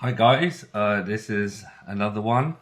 Hi guys, this is another one.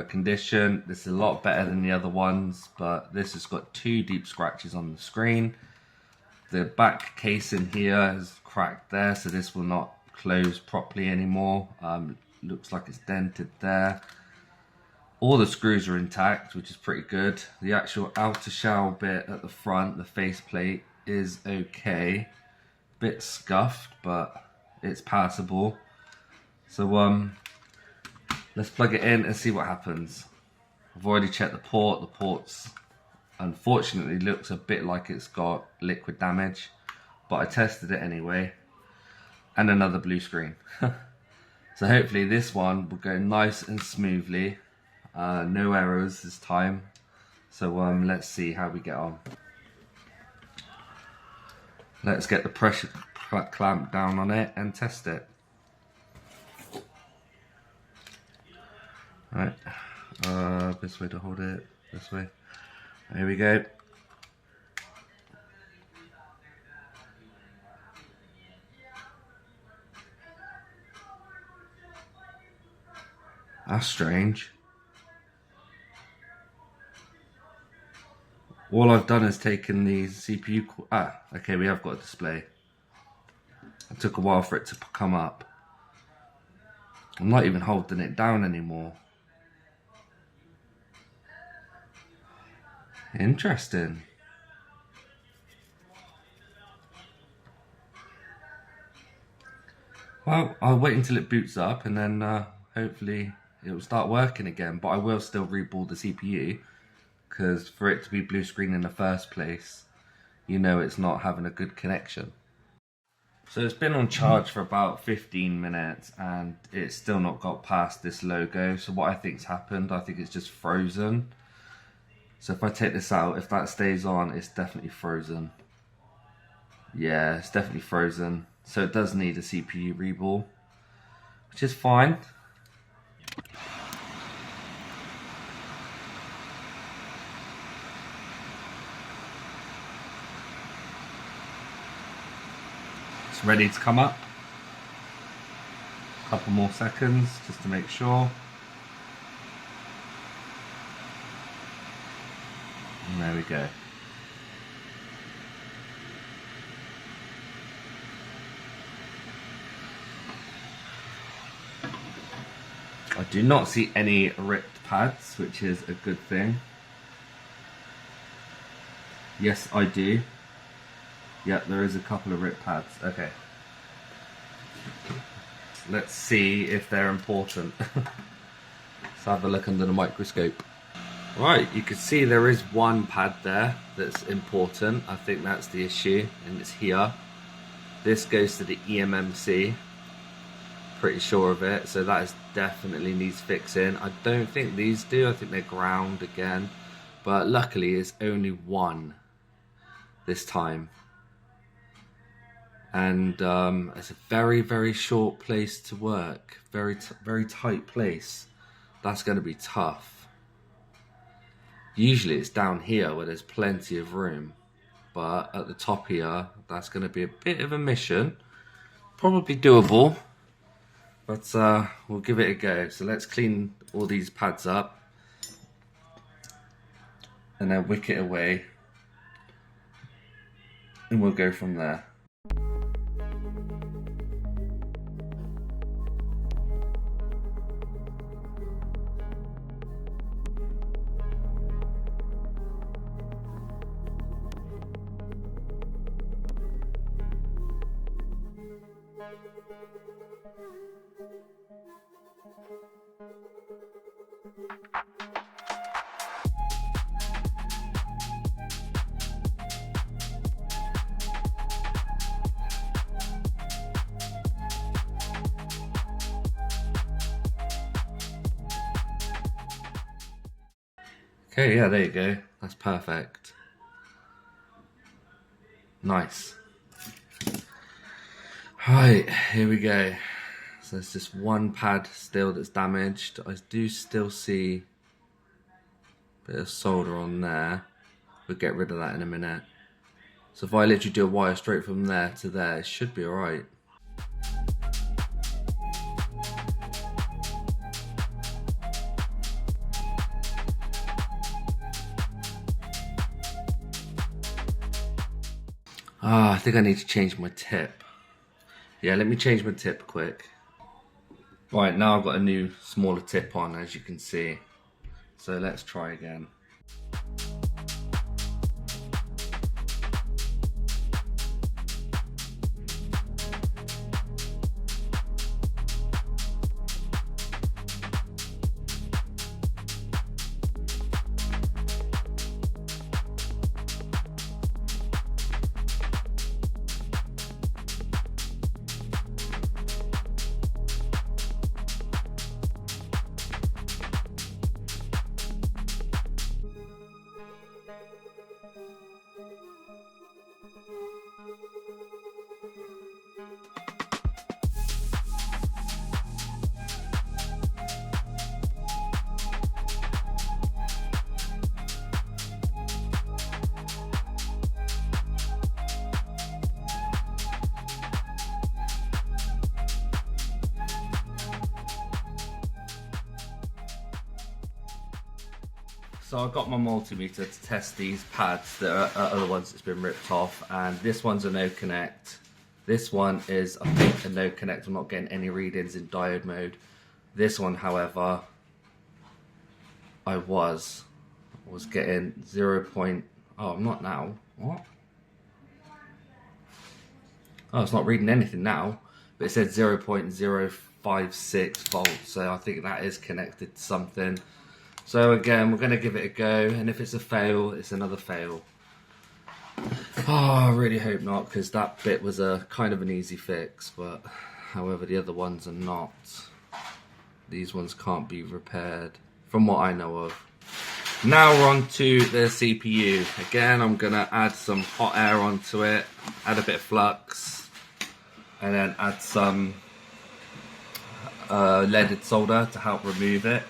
Condition. This is a lot better than the other ones, but this has got two deep scratches on the screen. The back casing here is cracked there, so this will not close properly anymore. Looks like it's dented there. All the screws are intact, which is pretty good. The actual outer shell bit at the front, the faceplate, is okay. Bit scuffed, but it's passable. So let's plug it in and see what happens. I've already checked the port. The port's unfortunately looks a bit like it's got liquid damage, but I tested it anyway. And another blue screen. So hopefully this one will go nice and smoothly. No errors this time. So let's see how we get on. Let's get the pressure clamp down on it and test it. Right, best way to hold it, this way. Here we go. That's strange. All I've done is taken the CPU, okay, we have got a display. It took a while for it to come up. I'm not even holding it down anymore. Interesting. Well, I'll wait until it boots up and then hopefully it will start working again. But I will still reboot the CPU because for it to be blue screen in the first place, you know it's not having a good connection. So it's been on charge for about 15 minutes and it's still not got past this logo. So what I think's happened, I think it's just frozen. So if I take this out, if that stays on, it's definitely frozen. Yeah, it's definitely frozen. So it does need a CPU reball, which is fine. It's ready to come up. A couple more seconds just to make sure. And there we go. I do not see any ripped pads, which is a good thing. Yes, I do. Yep, there is a couple of ripped pads. Okay. Let's see if they're important. Let's have a look under the microscope. Right, you can see there is one pad there that's important. I think that's the issue, and it's here. This goes to the EMMC. Pretty sure of it, so that is definitely needs fixing. I don't think these do. I think they're ground again, but luckily it's only one this time. And it's a very short place to work. Very tight place. That's going to be tough. Usually it's down here where there's plenty of room, but at the top here, that's going to be a bit of a mission. Probably doable, but we'll give it a go. So let's clean all these pads up and then wick it away, and we'll go from there. Okay, yeah, there you go. That's perfect. Nice. Right, here we go. So there's just one pad still that's damaged. I do still see a bit of solder on there. We'll get rid of that in a minute. So if I literally do a wire straight from there to there, it should be alright. I think I need to change my tip. Yeah, let me change my tip quick. Right, now I've got a new smaller tip on, as you can see. So let's try again. So I got my multimeter to test these pads that are other ones that's been ripped off, and this one's a no connect. This one is, I think, a no connect. I'm not getting any readings in diode mode. This one, however, I was getting 0. Oh, I'm not now. What? Oh, it's not reading anything now, but it said 0.056 volts. So I think that is connected to something. So again, we're going to give it a go, and if it's a fail, it's another fail. Oh, I really hope not, because that bit was a kind of an easy fix, but however, the other ones are not. These ones can't be repaired, from what I know of. Now we're on to the CPU. Again, I'm going to add some hot air onto it, add a bit of flux, and then add some leaded solder to help remove it.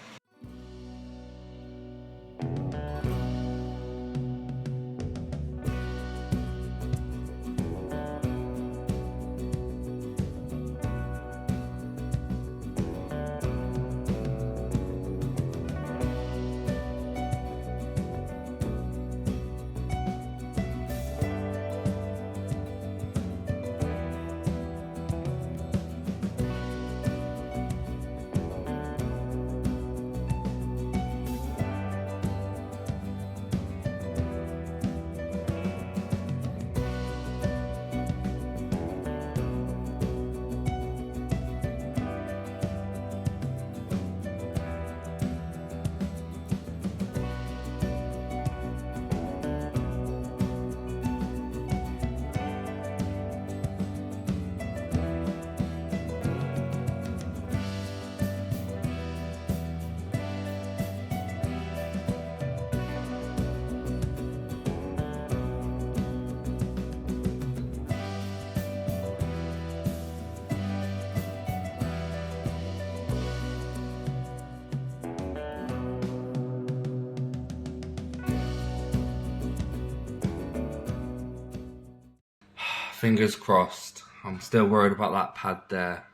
Fingers crossed. I'm still worried about that pad there.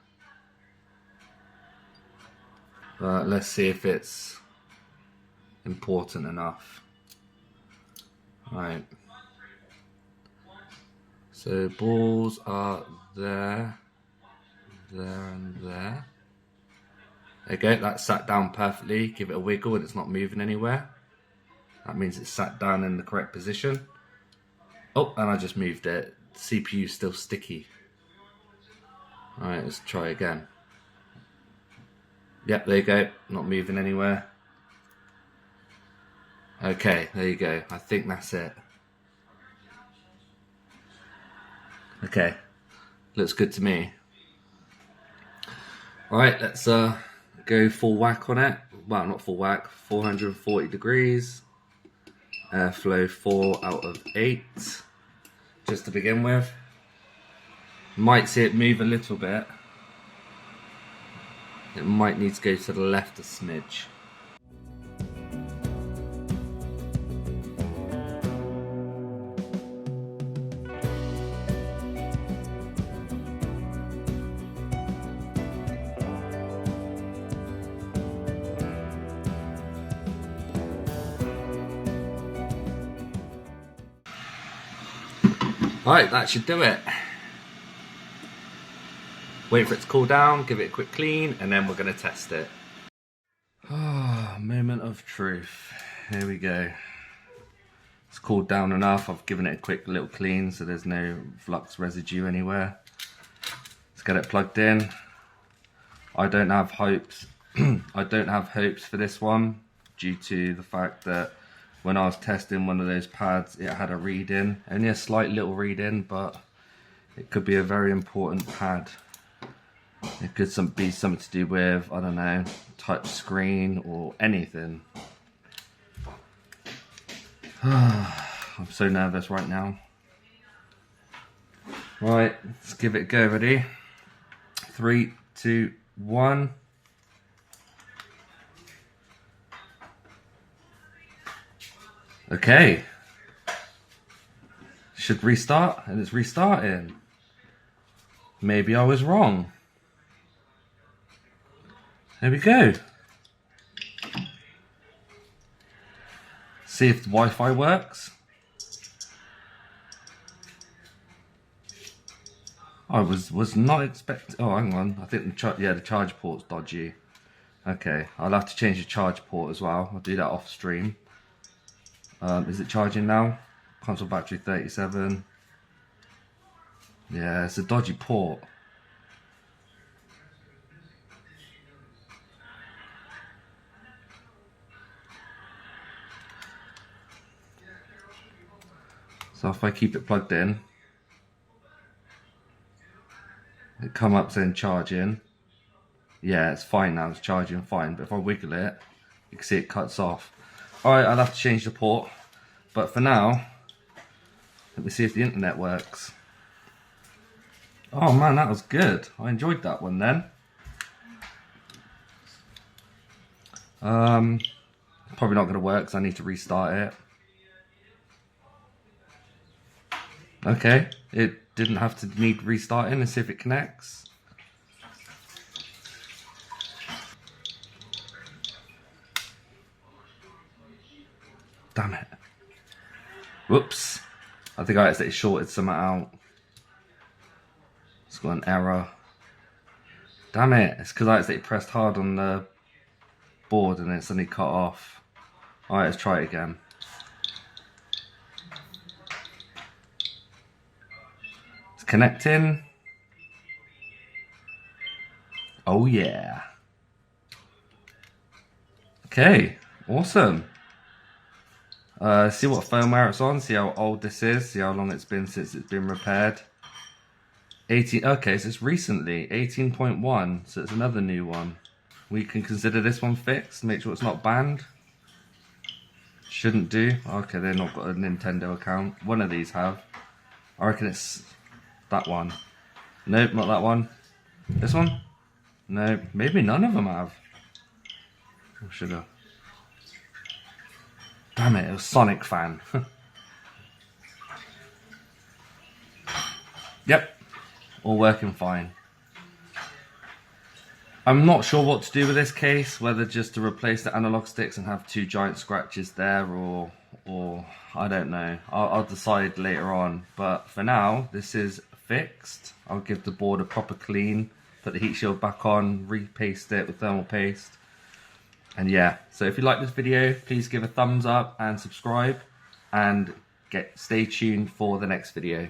But let's see if it's important enough. Right. So balls are there, and there. There you go, that's sat down perfectly. Give it a wiggle and it's not moving anywhere. That means it's sat down in the correct position. Oh, and I just moved it. The CPU is still sticky. Alright, let's try again. Yep, there you go. Not moving anywhere. Okay, there you go. I think that's it. Okay, looks good to me. Alright, let's go full whack on it. Well, not full whack, 440 degrees. Airflow 4 out of 8. Just to begin with. Might see it move a little bit. It might need to go to the left a smidge. Right, that should do it. Wait for it to cool down, give it a quick clean, and then we're going to test it. Moment of truth. Here we go. It's cooled down enough. I've given it a quick little clean so there's no flux residue anywhere. Let's get it plugged in. I don't have hopes. I don't have hopes for this one due to the fact that when I was testing one of those pads, it had a read-in. Only a slight little read-in, but it could be a very important pad. It could be something to do with, I don't know, touch screen or anything. I'm so nervous right now. Right, let's give it a go. Ready? 3, 2, 1. Okay. Should restart, and it's restarting. Maybe I was wrong. There we go. See if the Wi-Fi works. I was not expecting. Oh, hang on. I think the charge port's dodgy. Okay, I'll have to change the charge port as well. I'll do that off stream. Is it charging now? Console battery 37. Yeah, it's a dodgy port. So if I keep it plugged in, it come up saying charging. Yeah, it's fine now, it's charging fine. But if I wiggle it, you can see it cuts off. Alright, I'll have to change the port. But for now, let me see if the internet works. Oh man, that was good. I enjoyed that one then. Probably not going to work because I need to restart it. Okay, it didn't have to need restarting. Let's see if it connects. Damn it. Whoops. I think I accidentally shorted something out. It's got an error. Damn it. It's because I accidentally pressed hard on the board and it suddenly cut off. Alright, let's try it again. It's connecting. Oh yeah. Okay, awesome. See what firmware it's on, see how old this is, see how long it's been since it's been repaired. 18, okay, so it's recently, 18.1, so it's another new one. We can consider this one fixed, make sure it's not banned. Shouldn't do. Okay, they've not got a Nintendo account. One of these have. I reckon it's that one. Nope, not that one. This one? No, maybe none of them have. Or should have? Damn it, it was Sonic Fan. Yep, all working fine. I'm not sure what to do with this case, whether just to replace the analog sticks and have 2 giant scratches there, or I don't know. I'll decide later on. But for now, this is fixed. I'll give the board a proper clean, put the heat shield back on, repaste it with thermal paste. And yeah, so if you like this video, please give a thumbs up and subscribe, and stay tuned for the next video.